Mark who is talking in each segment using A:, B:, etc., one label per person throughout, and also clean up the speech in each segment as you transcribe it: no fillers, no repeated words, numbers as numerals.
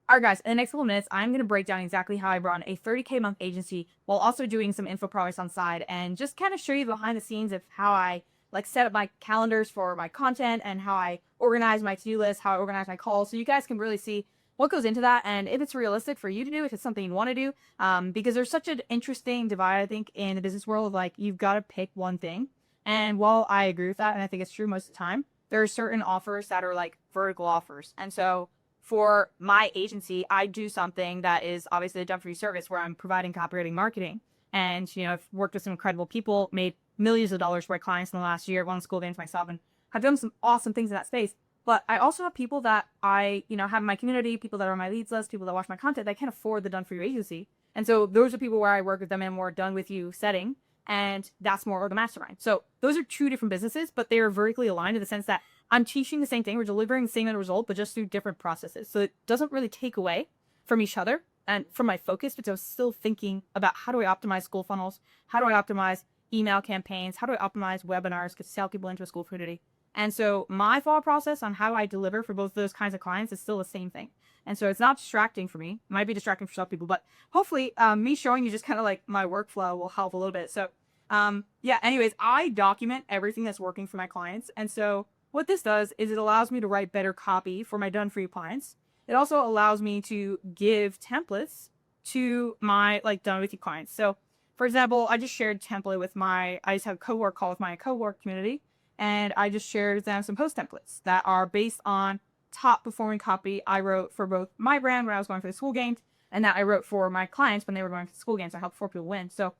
A: All right, guys, in the next couple minutes, I'm going to break down exactly how I run a 30K month agency while also doing some info products on side and just kind of show you behind the scenes of how I like set up my calendars for my content and how I organize my to-do list, how I organize my calls. So you guys can really see what goes into that and if it's realistic for you to do, if it's something you want to do. Because there's such an interesting divide, I think, in the business world of like, you've got to pick one thing. And while I agree with that, and I think it's true most of the time, there are certain offers that are like vertical offers. And so for my agency, I do something that is obviously a done for you service where I'm providing copywriting marketing. And, I've worked with some incredible people, made millions of dollars for my clients in the last year, won school advance myself, and have done some awesome things in that space. But I also have people that I, have in my community, people that are on my leads list, people that watch my content that can't afford the done for you agency. And so those are people where I work with them in a more done with you setting. And that's more of the mastermind. So those are two different businesses, but they are vertically aligned in the sense that I'm teaching the same thing. We're delivering the same end result, but just through different processes. So it doesn't really take away from each other and from my focus, but I'm still thinking about how do I optimize school funnels? How do I optimize email campaigns? How do I optimize webinars to sell people into a school community? And so my thought process on how I deliver for both those kinds of clients is still the same thing. And so it's not distracting for me. It might be distracting for some people, but hopefully me showing you just kind of like my workflow will help a little bit. So yeah, anyways, I document everything that's working for my clients. And so what this does is it allows me to write better copy for my done for you clients. It also allows me to give templates to my like done with you clients. So for example, I just shared template with I just have a cowork call with my cowork community, and I just shared them some post templates that are based on top performing copy I wrote for both my brand when I was going for the school games and that I wrote for my clients when they were going for the school games. I helped 4 people win. So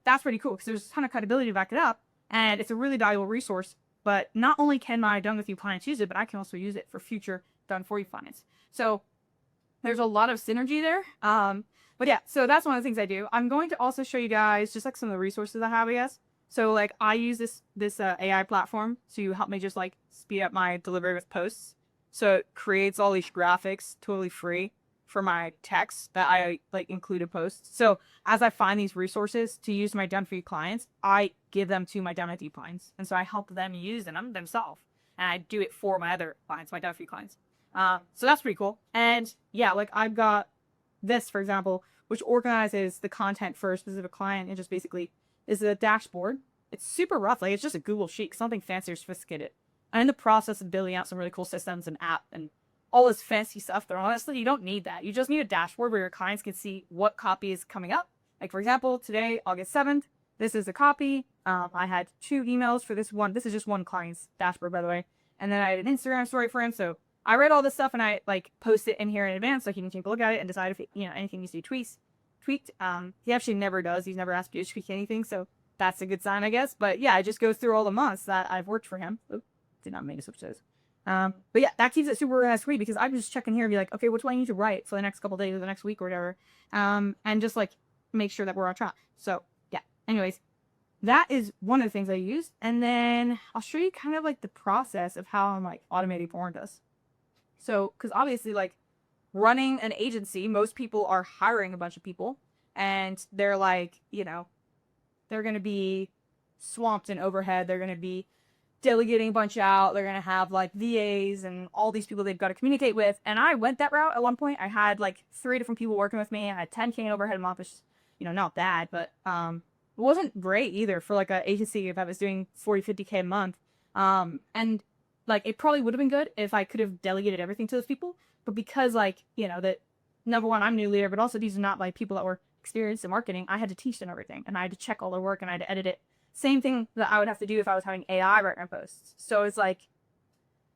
A: that's pretty cool because there's a ton of credibility to back it up, and it's a really valuable resource. But not only can my done with you clients use it, but I can also use it for future done for you clients. So there's a lot of synergy there. But yeah, so that's one of the things I do. I'm going to also show you guys just like some of the resources I have, I guess. So like I use this AI platform to help me just like speed up my delivery with posts. So it creates all these graphics totally free for my text that I like include in posts. So as I find these resources to use my done for you clients, I give them to my done with you clients. And so I help them use them themselves. And I do it for my other clients, my done for you clients. So that's pretty cool. And yeah, like I've got this, for example, which organizes the content for a specific client and just basically is a dashboard. It's super rough. Like it's just a Google sheet, something fancy or sophisticated. I'm in the process of building out some really cool systems and app and all this fancy stuff, but honestly, you don't need that. You just need a dashboard where your clients can see what copy is coming up. Like for example, today, August 7th, this is a copy. I had 2 emails for this one. This is just one client's dashboard, by the way. And then I had an Instagram story for him. So I read all this stuff and I like post it in here in advance so he can take a look at it and decide if anything needs to be tweaked. He actually never does. He's never asked me to tweak anything. So that's a good sign, I guess. But yeah, I just go through all the months that I've worked for him. Oop, did not mean to switch those. But yeah, that keeps it super organized for me because I'm just checking here and be like, okay, what do I need to write for the next couple days or the next week or whatever. And just like make sure that we're on track. So yeah, anyways, that is one of the things I use. And then I'll show you kind of like the process of how I'm like automating porn does. So, cause obviously like running an agency, most people are hiring a bunch of people and they're like, they're going to be swamped in overhead. They're going to be delegating a bunch out. They're going to have like VAs and all these people they've got to communicate with. And I went that route at one point. I had like 3 different people working with me. I had 10K in overhead a month, which, not bad, but it wasn't great either for like an agency if I was doing 40, 50K a month. And like it probably would have been good if I could have delegated everything to those people. But because like, that number one, I'm new leader, but also these are not like people that were experienced in marketing. I had to teach them everything and I had to check all their work and I had to edit it. Same thing that I would have to do if I was having AI write my posts. So it's like,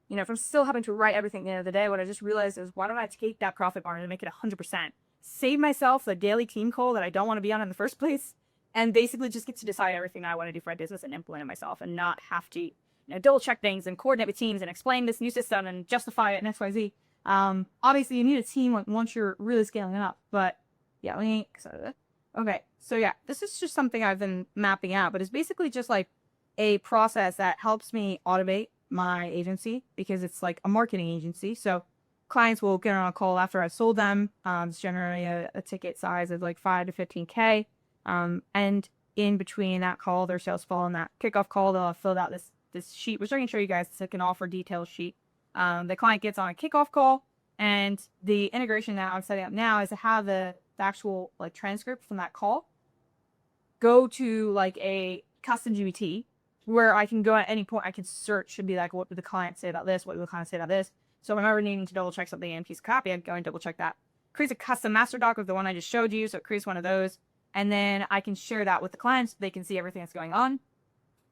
A: if I'm still having to write everything at the end of the day, what I just realized is why don't I take that profit margin and make it 100%? Save myself the daily team call that I don't want to be on in the first place, and basically just get to decide everything that I want to do for my business and implement it myself and not have to, double check things and coordinate with teams and explain this new system and justify it and XYZ. Obviously you need a team once you're really scaling up, but yeah, okay, so yeah, this is just something I've been mapping out, but it's basically just like a process that helps me automate my agency because it's like a marketing agency. So clients will get on a call after I've sold them. It's generally a ticket size of like 5 to 15K. And in between that call, their sales fall and that kickoff call, they'll have filled out this sheet, which I can show you guys. It's like an offer details sheet. The client gets on a kickoff call And the integration that I'm setting up now is to have the actual like transcript from that call go to like a custom GPT where I can go at any point, I can search and be like, what did the client say about this? What did the client say about this? So whenever needing to double check something in a piece of copy, I go and double check that. Creates a custom master doc of the one I just showed you. So it creates one of those. And then I can share that with the clients so they can see everything that's going on.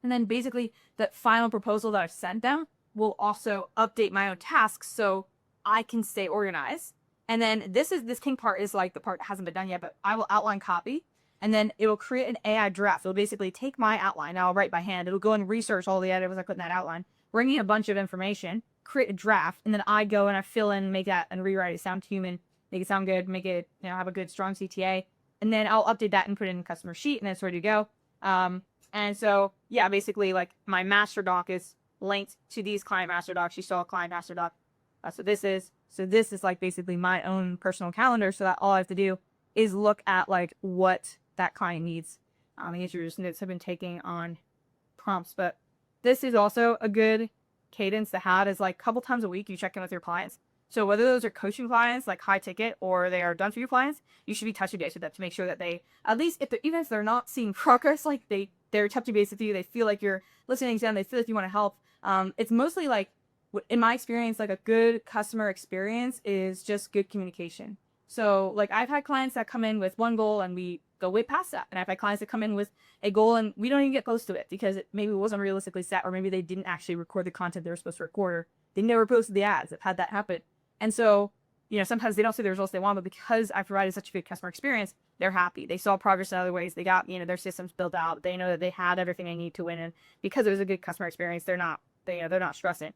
A: And then basically the final proposal that I've sent them will also update my own tasks so I can stay organized. And then this king part is like the part that hasn't been done yet, but I will outline copy and then it will create an AI draft. It'll basically take my outline. I'll write by hand. It'll go and research all the items I put in that outline, bring in a bunch of information, create a draft, and then I go and I fill in, make that and rewrite it sound human, make it sound good, make it, have a good strong CTA. And then I'll update that and put it in a customer sheet and it's ready to go. And so, yeah, basically like my master doc is linked to these client master docs. You saw a client master doc. That's what this is. So this is like basically my own personal calendar. So that all I have to do is look at like what that client needs. These are just notes I've been taking on prompts, but this is also a good cadence to have is like a couple times a week you check in with your clients. So whether those are coaching clients, like high ticket, or they are done for you clients, you should be touching base with them to make sure that they, at least if they're, even if they're not seeing progress, like they're touching base with you, they feel like you're listening to them, they feel like you want to help. It's mostly like, in my experience, like a good customer experience is just good communication. So like I've had clients that come in with one goal and we go way past that. And I've had clients that come in with a goal and we don't even get close to it because it maybe wasn't realistically set, or maybe they didn't actually record the content they were supposed to record, or they never posted the ads. I've had that happen. And so, sometimes they don't see the results they want, but because I provided such a good customer experience, they're happy. They saw progress in other ways. They got, their systems built out. They know that they had everything they need to win. And because it was a good customer experience, they're not stressing.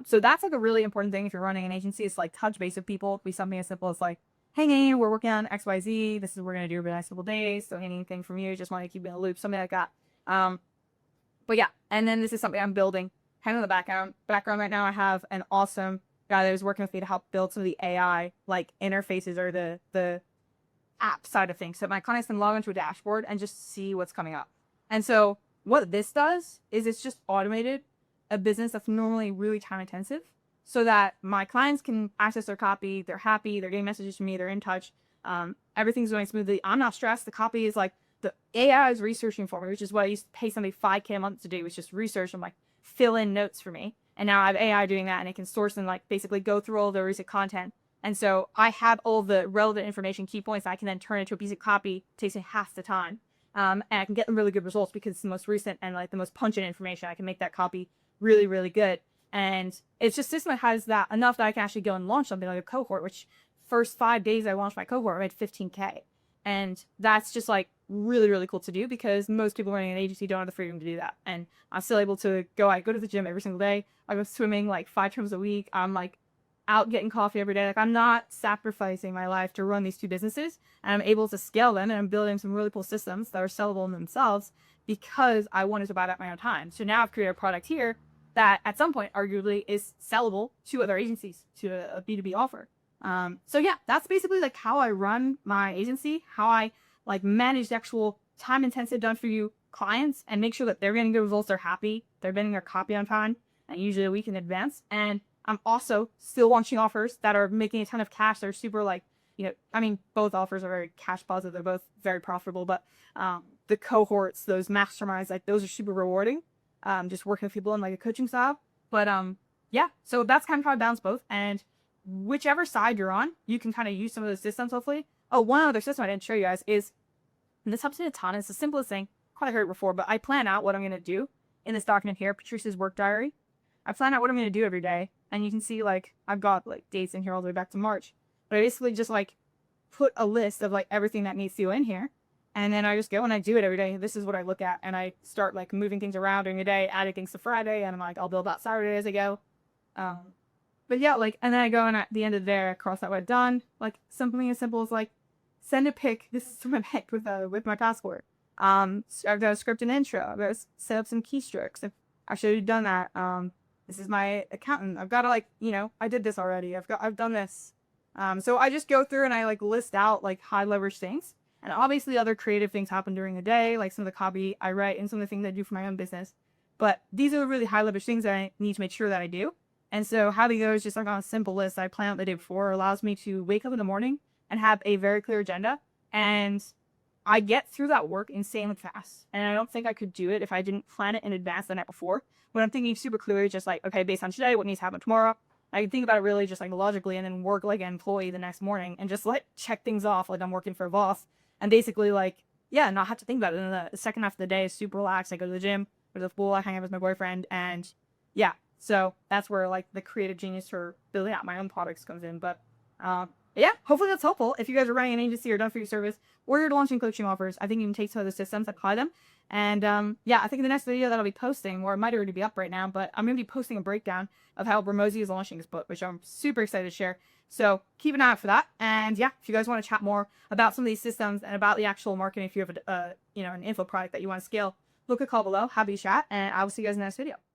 A: So that's like a really important thing if you're running an agency. It's like touch base with people. It'd be something as simple as like, hey, Nate, we're working on XYZ. This is what we're going to do over the next couple days. So anything from you, just want to keep you in the loop, something like that. But yeah, and then this is something I'm building kind of in the background right now. I have an awesome guy that was working with me to help build some of the AI like interfaces or the app side of things. So my clients can log into a dashboard and just see what's coming up. And so what this does is it's just automated a business that's normally really time intensive so that my clients can access their copy. They're happy. They're getting messages from me. They're in touch. Everything's going smoothly. I'm not stressed. The copy is like the AI is researching for me, which is what I used to pay somebody $5K a month to do, was just research and like fill in notes for me. And now I have AI doing that, and it can source and like basically go through all the recent content. And so I have all the relevant information, key points I can then turn into a piece of copy. It takes me half the time. And I can get them really good results because it's the most recent and like the most pungent information. I can make that copy really, really good. And it's just system that has that enough that I can actually go and launch something like a cohort, which first 5 days I launched my cohort, I made 15K. And that's just like really, really cool to do because most people running an agency don't have the freedom to do that. And I'm still able to I go to the gym every single day. I go swimming like 5 times a week. I'm like out getting coffee every day. Like I'm not sacrificing my life to run these two businesses, and I'm able to scale them, and I'm building some really cool systems that are sellable in themselves because I wanted to buy that my own time. So now I've created a product here that at some point arguably is sellable to other agencies, to a B2B offer. So yeah, that's basically like how I run my agency, how I like manage the actual time intensive done for you clients and make sure that they're getting good results, they're happy, they're getting their copy on time, and usually a week in advance. And I'm also still launching offers that are making a ton of cash. They're super like, both offers are very cash positive. They're both very profitable, but the cohorts, those masterminds, like those are super rewarding. Just working with people in like a coaching style. But yeah, so that's kind of how I balance both. And whichever side you're on, you can kind of use some of those systems, hopefully. Oh, one other system I didn't show you guys is, and this helps me a ton. It's the simplest thing. Probably heard it before, but I plan out what I'm going to do in this document here, Patricia's work diary. I plan out what I'm going to do every day. And you can see like, I've got like dates in here all the way back to March. But I basically just like put a list of like everything that needs to go in here. And then I just go and I do it every day. This is what I look at. And I start like moving things around during the day, adding things to Friday. And I'm like, I'll build out Saturday as I go. But yeah, like, and then I go and at the end of the day, I cross out what I've done. Like something as simple as like, send a pic. This is from my pic with my passport. So I've got a script and intro. I've got to set up some keystrokes. I've already done that. This is my accountant. I've got to like, I did this already. I've done this. So I just go through and I like list out like high leverage things. And obviously other creative things happen during the day, like some of the copy I write and some of the things I do for my own business. But these are the really high leverage things that I need to make sure that I do. And so having those just like on a simple list I plan out the day before allows me to wake up in the morning and have a very clear agenda. And I get through that work insanely fast. And I don't think I could do it if I didn't plan it in advance the night before. When I'm thinking super clearly, just like, okay, based on today, what needs to happen tomorrow, I can think about it really just like logically and then work like an employee the next morning and just like check things off like I'm working for a boss and basically like, yeah, not have to think about it. And the second half of the day is super relaxed. I go to the gym, go to the pool, I hang out with my boyfriend, and yeah. So that's where like the creative genius for building out my own products comes in. But yeah, hopefully that's helpful. If you guys are running an agency or done for your service or you're launching coaching offers, I think you can take some of the systems, apply them. And yeah, I think in the next video that I'll be posting, or it might already be up right now, but I'm going to be posting a breakdown of how Bramosi is launching his book, which I'm super excited to share. So keep an eye out for that. And yeah, if you guys want to chat more about some of these systems and about the actual marketing, if you have an info product that you want to scale, look at call below. Happy to chat, and I will see you guys in the next video.